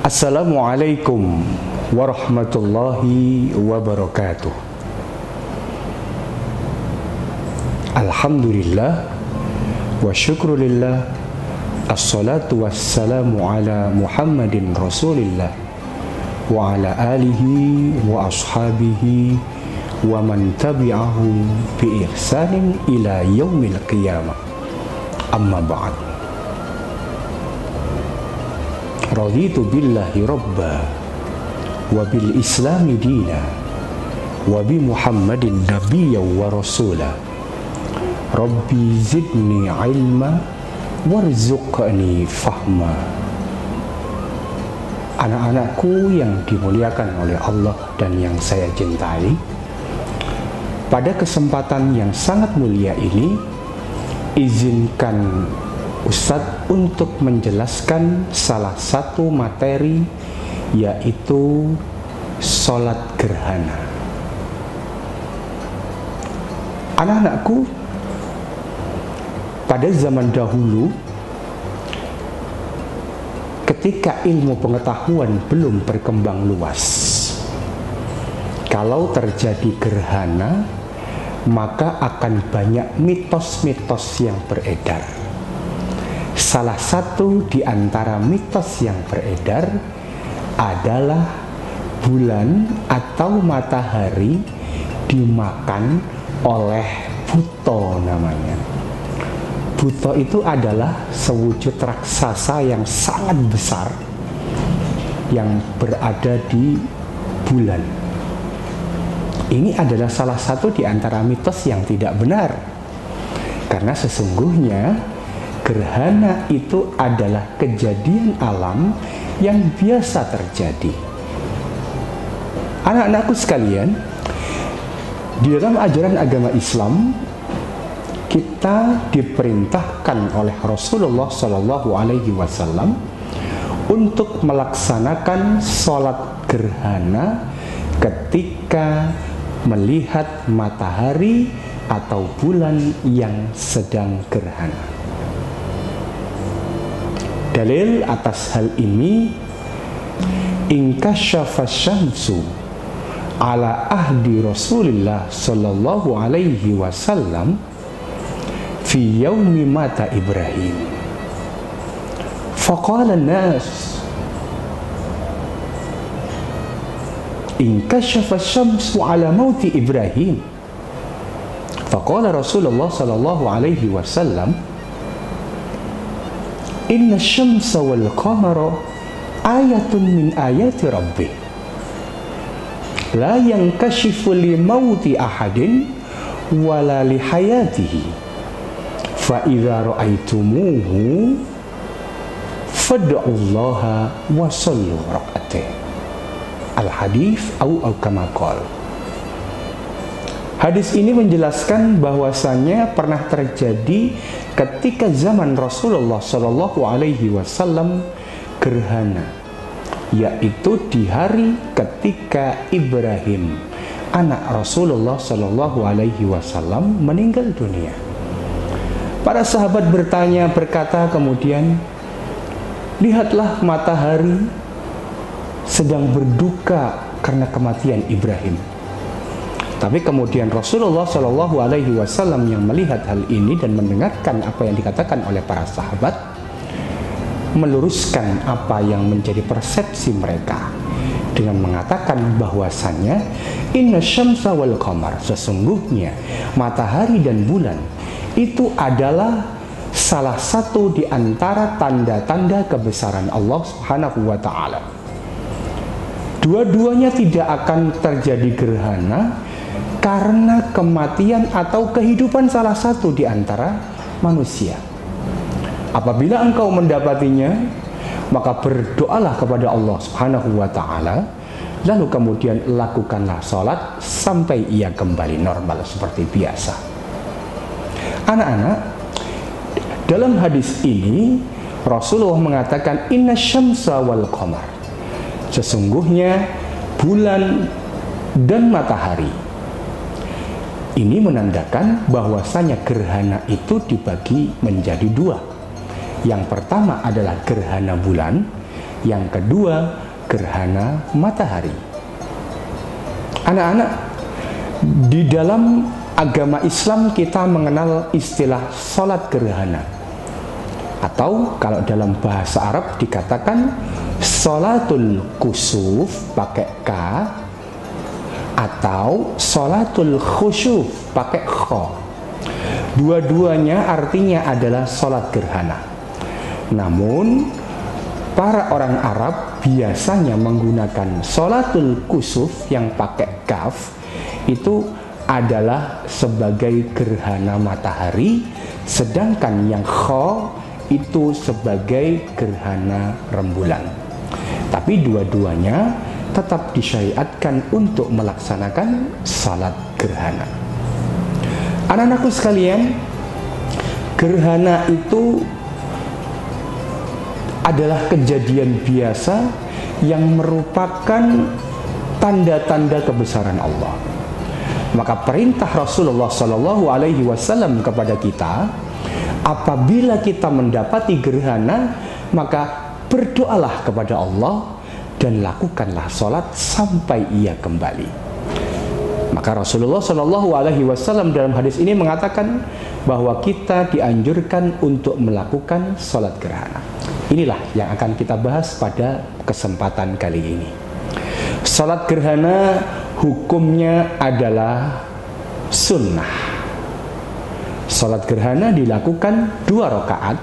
Assalamualaikum warahmatullahi wabarakatuh. Alhamdulillah wa syukrulillah, assalatu wassalamu ala Muhammadin Rasulillah wa ala alihi wa ashabihi wa man tabi'ahum bi ihsanin ila yaumil qiyamah. Amma ba'd. Raditu billahi rabba wa bil islami dina wa bi Muhammadin nabiyya wa rasula. Rabbi zidni ilma warzuqni fahma. Anak-anakku yang dimuliakan oleh Allah dan yang saya cintai, pada kesempatan yang sangat mulia ini, izinkan Ustadz untuk menjelaskan salah satu materi, yaitu sholat gerhana. Anak-anakku, pada zaman dahulu, ketika ilmu pengetahuan belum berkembang luas, kalau terjadi gerhana, maka akan banyak mitos-mitos yang beredar. Salah satu di antara mitos yang beredar adalah bulan atau matahari dimakan oleh buto namanya. Buto itu adalah sewujud raksasa yang sangat besar yang berada di bulan. Ini adalah salah satu di antara mitos yang tidak benar, karena sesungguhnya gerhana itu adalah kejadian alam yang biasa terjadi. Anak-anakku sekalian, di dalam ajaran agama Islam, kita diperintahkan oleh Rasulullah SAW untuk melaksanakan sholat gerhana ketika melihat matahari atau bulan yang sedang gerhana. Dalil atas hal ini, inkasyafa syamsu ala ahdi Rasulillah sallallahu alaihi wasallam fi yaumi mata Ibrahim. Faqala an-nas inkasyafa syamsu ala mauti Ibrahim. Faqala Rasulullah sallallahu alaihi wasallam, inna syamsa wal qamara ayatun min ayati rabbih la yankashifu li mauti ahadin wala li hayatihi fa idza ra'aitumuhu fad'ullaha wa sallu raq'atayn. Al hadis au kama qala. Hadis ini menjelaskan bahwasannya pernah terjadi ketika zaman Rasulullah Shallallahu Alaihi Wasallam gerhana, yaitu di hari ketika Ibrahim, anak Rasulullah Shallallahu Alaihi Wasallam, meninggal dunia. Para sahabat berkata kemudian, lihatlah matahari sedang berduka karena kematian Ibrahim. Tapi kemudian Rasulullah Shallallahu Alaihi Wasallam yang melihat hal ini dan mendengarkan apa yang dikatakan oleh para sahabat, meluruskan apa yang menjadi persepsi mereka dengan mengatakan bahwasannya inna syamsa wal qamar, sesungguhnya matahari dan bulan itu adalah salah satu di antara tanda-tanda kebesaran Allah Subhanahu wa taala. Dua-duanya tidak akan terjadi gerhana karena kematian atau kehidupan salah satu di antara manusia. Apabila engkau mendapatinya, maka berdoalah kepada Allah Subhanahu wa taala, lalu kemudian lakukanlah sholat sampai ia kembali normal seperti biasa. Anak-anak, dalam hadis ini Rasulullah mengatakan inna syamsa wal qamar, sesungguhnya bulan dan matahari. Ini menandakan bahwasanya gerhana itu dibagi menjadi dua. Yang pertama adalah gerhana bulan, yang kedua gerhana matahari. Anak-anak, di dalam agama Islam kita mengenal istilah sholat gerhana, atau kalau dalam bahasa Arab dikatakan sholatul kusuf pakai K, atau sholatul khusyuf pakai kho. Dua-duanya artinya adalah sholat gerhana. Namun para orang Arab biasanya menggunakan sholatul kusuf yang pakai kaf itu adalah sebagai gerhana matahari, sedangkan yang kho itu sebagai gerhana rembulan. Tapi dua-duanya tetap disyariatkan untuk melaksanakan salat gerhana. Anak-anakku sekalian, gerhana itu adalah kejadian biasa yang merupakan tanda-tanda kebesaran Allah. Maka perintah Rasulullah SAW kepada kita, apabila kita mendapati gerhana, maka berdoalah kepada Allah dan lakukanlah sholat sampai ia kembali. Maka Rasulullah SAW dalam hadis ini mengatakan bahwa kita dianjurkan untuk melakukan sholat gerhana. Inilah yang akan kita bahas pada kesempatan kali ini. Sholat gerhana hukumnya adalah sunnah. Sholat gerhana dilakukan 2 rakaat,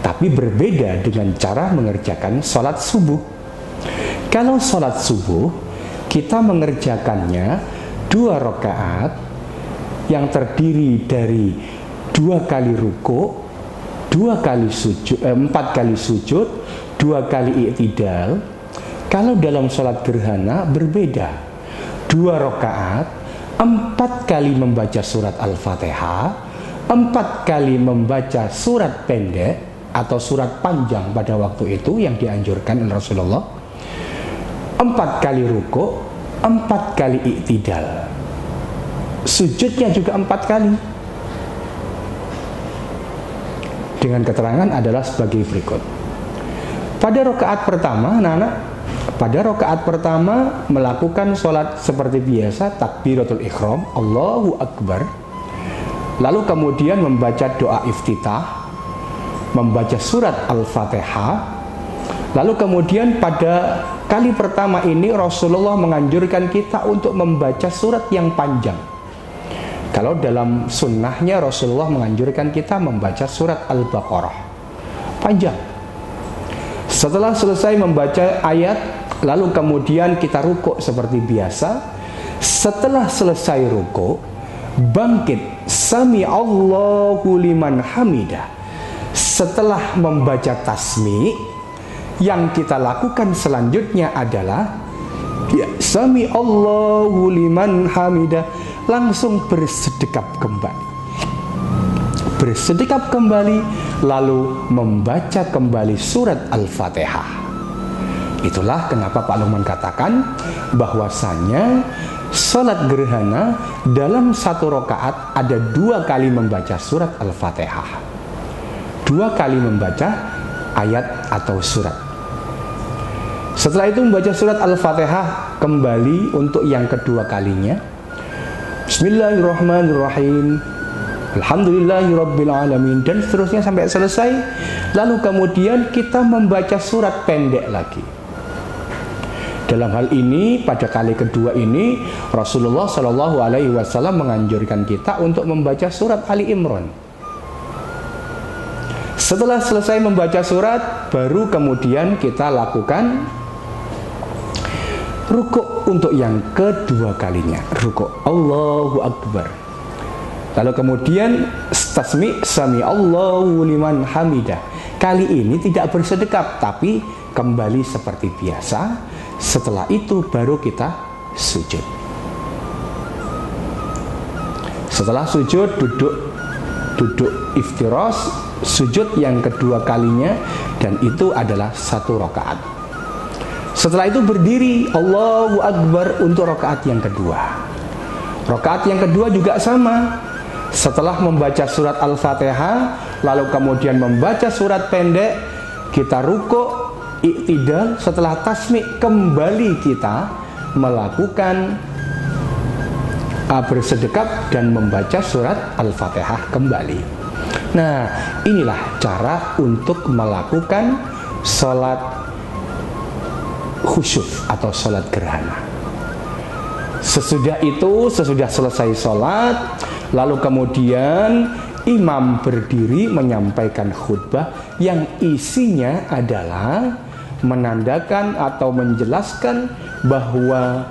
tapi berbeda dengan cara mengerjakan sholat subuh. Kalau sholat subuh kita mengerjakannya 2 rakaat yang terdiri dari 2 kali ruku, 4 kali sujud, 2 kali i'tidal. Kalau dalam sholat gerhana berbeda, 2 rakaat, 4 kali membaca surat Al-Fatihah, 4 kali membaca surat pendek atau surat panjang pada waktu itu yang dianjurkan oleh Rasulullah, 4 kali ruku, 4 kali i'tidal. Sujudnya juga 4 kali. Dengan keterangan adalah sebagai berikut. Pada rakaat pertama, anak-anak, pada rakaat pertama melakukan sholat seperti biasa, takbiratul ihram, Allahu Akbar. Lalu kemudian membaca doa iftitah, membaca surat Al-Fatihah. Lalu kemudian pada kali pertama ini Rasulullah menganjurkan kita untuk membaca surat yang panjang. Kalau dalam sunnahnya Rasulullah menganjurkan kita membaca surat Al-Baqarah panjang. Setelah selesai membaca ayat, lalu kemudian kita rukuk seperti biasa. Setelah selesai rukuk, bangkit sami Allahu liman hamidah. Setelah membaca tasmi', yang kita lakukan selanjutnya adalah ya sami Allahu liman hamidah, langsung bersedekap kembali. Bersedekap kembali lalu membaca kembali surat Al-Fatihah. Itulah kenapa Pak Lukman katakan bahwasanya salat gerhana dalam 1 rakaat ada 2 kali membaca surat Al-Fatihah, 2 kali membaca ayat atau surat. Setelah itu membaca surat Al-Fatihah kembali untuk yang kedua kalinya. Bismillahirrahmanirrahim, Alhamdulillahirabbil alamin, dan seterusnya sampai selesai. Lalu kemudian kita membaca surat pendek lagi. Dalam hal ini pada kali kedua ini Rasulullah SAW menganjurkan kita untuk membaca surat Ali Imran. Setelah selesai membaca surat, baru kemudian kita lakukan rukuk untuk yang kedua kalinya, rukuk Allahu Akbar. Lalu kemudian tasmi' sami Allahu liman hamidah. Kali ini tidak bersedekap, tapi kembali seperti biasa. Setelah itu baru kita sujud. Setelah sujud duduk iftiras, sujud yang kedua kalinya, dan itu adalah 1 rakaat. Setelah itu berdiri Allahu Akbar untuk rakaat yang kedua. Rakaat yang kedua juga sama. Setelah membaca surat Al-Fatihah, lalu kemudian membaca surat pendek, kita rukuk, iktidal, setelah tasmi' kembali kita melakukan bersedekap dan membaca surat Al-Fatihah kembali. Nah, inilah cara untuk melakukan sholat khusyuk atau sholat gerhana. Sesudah itu, sesudah selesai sholat, lalu kemudian imam berdiri menyampaikan khutbah yang isinya adalah menandakan atau menjelaskan bahwa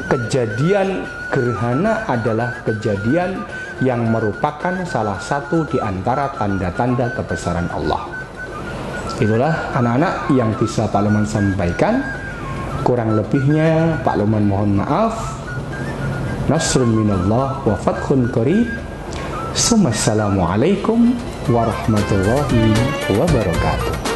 kejadian gerhana adalah kejadian yang merupakan salah satu di antara tanda-tanda kebesaran Allah. Itulah anak-anak yang bisa Pak Luman sampaikan. Kurang lebihnya Pak Luman mohon maaf. Nasrun minallah wa fathun qarib. Assalamualaikum warahmatullahi wabarakatuh.